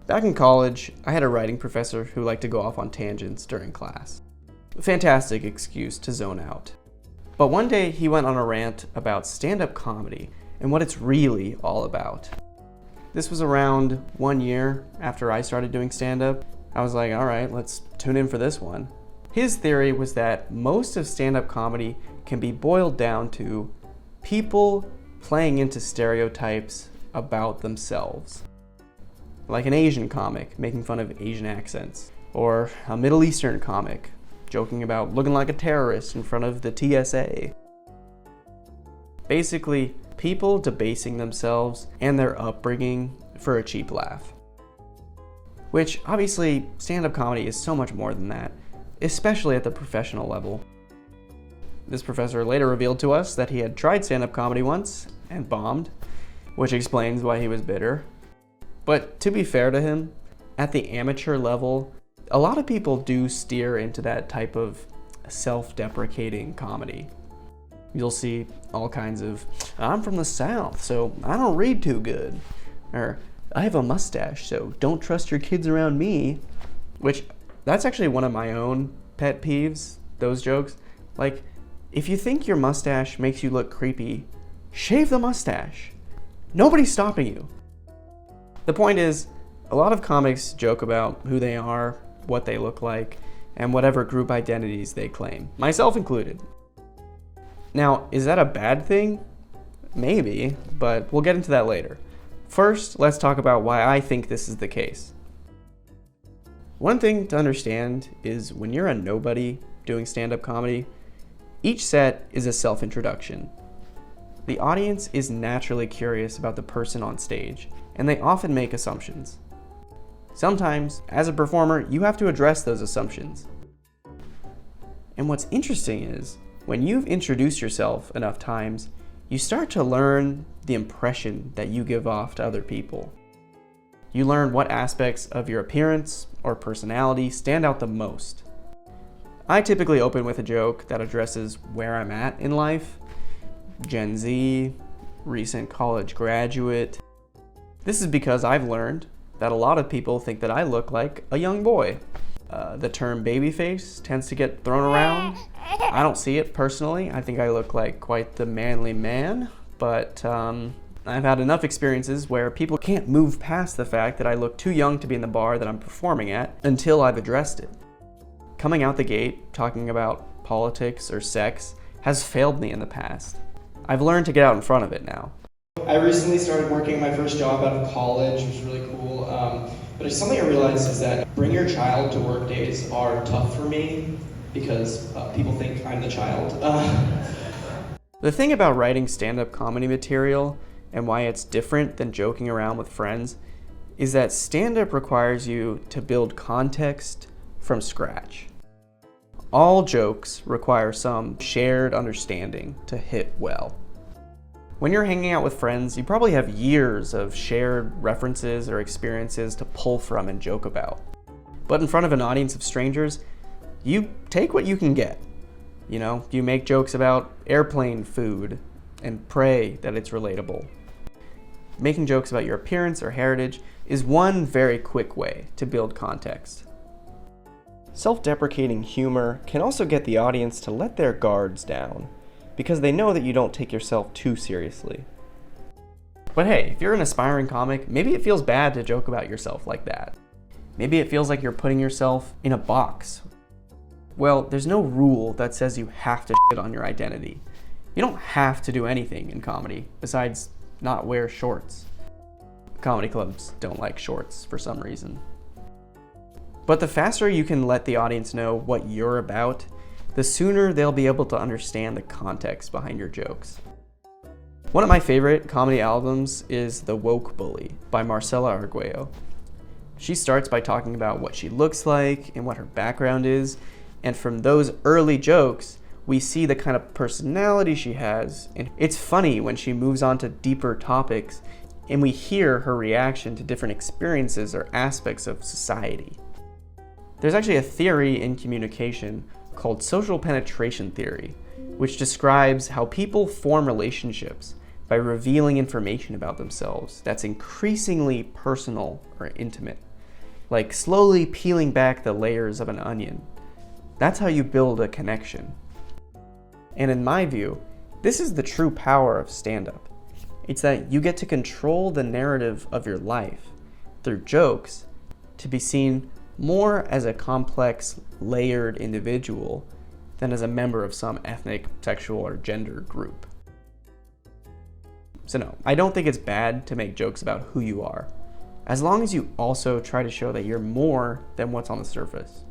Back in college, I had a writing professor who liked to go off on tangents during class. A fantastic excuse to zone out. But one day he went on a rant about stand-up comedy and what it's really all about. This was around 1 year after I started doing stand-up. I was like, all right, let's tune in for this one. His theory was that most of stand-up comedy can be boiled down to people playing into stereotypes about themselves. Like an Asian comic making fun of Asian accents, or a Middle Eastern comic joking about looking like a terrorist in front of the TSA. Basically, people debasing themselves and their upbringing for a cheap laugh. Which, obviously, stand-up comedy is so much more than that, especially at the professional level. This professor later revealed to us that he had tried stand-up comedy once and bombed, which explains why he was bitter. But to be fair to him, at the amateur level, a lot of people do steer into that type of self-deprecating comedy. You'll see all kinds of, I'm from the South, so I don't read too good. Or, I have a mustache, so don't trust your kids around me. Which, that's actually one of my own pet peeves, those jokes. Like, if you think your mustache makes you look creepy, shave the mustache. Nobody's stopping you. The point is, a lot of comics joke about who they are, what they look like, and whatever group identities they claim, myself included. Now, is that a bad thing? Maybe, but we'll get into that later. First, let's talk about why I think this is the case. One thing to understand is when you're a nobody doing stand-up comedy, each set is a self-introduction. The audience is naturally curious about the person on stage, and they often make assumptions. Sometimes, as a performer, you have to address those assumptions. And what's interesting is, when you've introduced yourself enough times, you start to learn the impression that you give off to other people. You learn what aspects of your appearance or personality stand out the most. I typically open with a joke that addresses where I'm at in life, Gen Z, recent college graduate. This is because I've learned that a lot of people think that I look like a young boy. The term babyface tends to get thrown around. I don't see it personally. I think I look like quite the manly man, but I've had enough experiences where people can't move past the fact that I look too young to be in the bar that I'm performing at until I've addressed it. Coming out the gate, talking about politics or sex has failed me in the past. I've learned to get out in front of it now. I recently started working my first job out of college, which was really cool. But something I realized is that bring your child to work days are tough for me because people think I'm the child. The thing about writing stand-up comedy material and why it's different than joking around with friends is that stand-up requires you to build context from scratch. All jokes require some shared understanding to hit well. When you're hanging out with friends, you probably have years of shared references or experiences to pull from and joke about. But in front of an audience of strangers, you take what you can get. You know, you make jokes about airplane food and pray that it's relatable. Making jokes about your appearance or heritage is one very quick way to build context. Self-deprecating humor can also get the audience to let their guards down, because they know that you don't take yourself too seriously. But hey, if you're an aspiring comic, maybe it feels bad to joke about yourself like that. Maybe it feels like you're putting yourself in a box. Well, there's no rule that says you have to shit on your identity. You don't have to do anything in comedy besides not wear shorts. Comedy clubs don't like shorts for some reason. But the faster you can let the audience know what you're about, the sooner they'll be able to understand the context behind your jokes. One of my favorite comedy albums is The Woke Bully by Marcela Arguello. She starts by talking about what she looks like and what her background is, and from those early jokes, we see the kind of personality she has, and it's funny when she moves on to deeper topics and we hear her reaction to different experiences or aspects of society. There's actually a theory in communication called social penetration theory, which describes how people form relationships by revealing information about themselves that's increasingly personal or intimate. like slowly peeling back the layers of an onion. That's how you build a connection. And in my view, this is the true power of stand-up. It's that you get to control the narrative of your life through jokes to be seen more as a complex, layered individual than as a member of some ethnic, sexual, or gender group. So no, I don't think it's bad to make jokes about who you are, as long as you also try to show that you're more than what's on the surface.